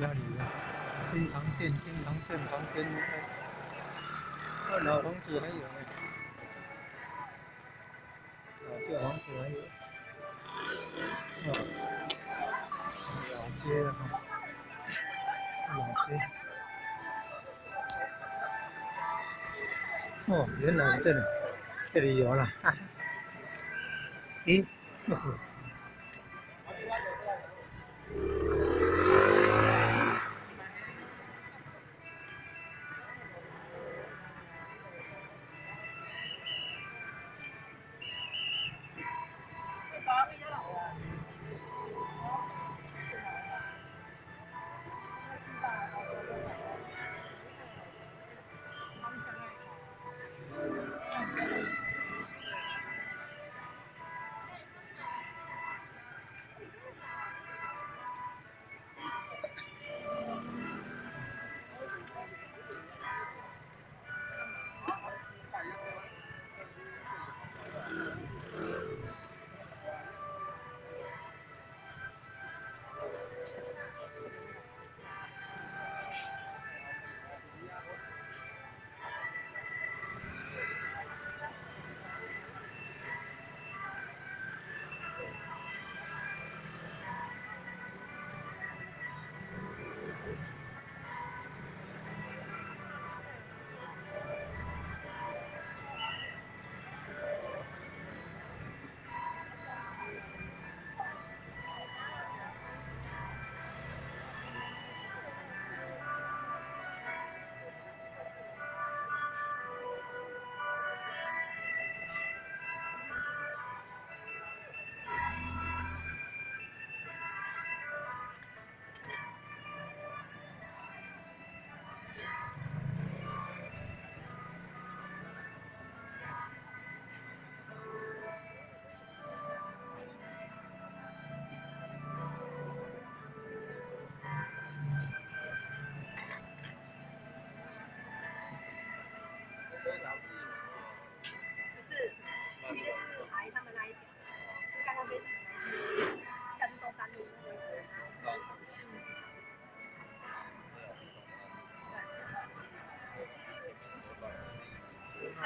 哪里啊？金堂店、金堂店旁边那个老房子还有呢，旧房子还有，老街哈，老街。哦，原来这里有了，哈哈。咦，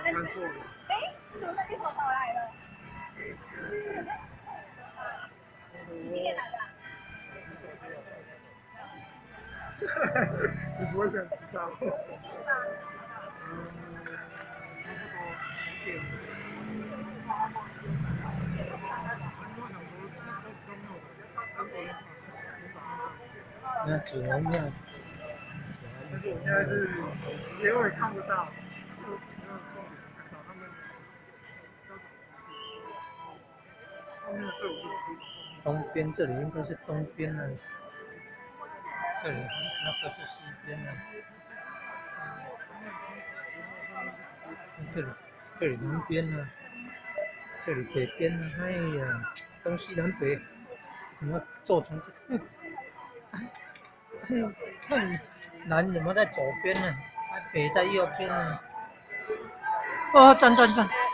看错了。哎，怎么那边跑来了？你几点来的？你不会想知道。是吗？差不多10点。那紫龙庙。但是我现在是结尾看不到，找他们东边，这里应该是东边了，这里那个是西边了，这里南边呢，这里北边呢，哎呀，东西南北，怎么做成这？哎呦，看南怎么在左边呢？北在右边呢？哦，站。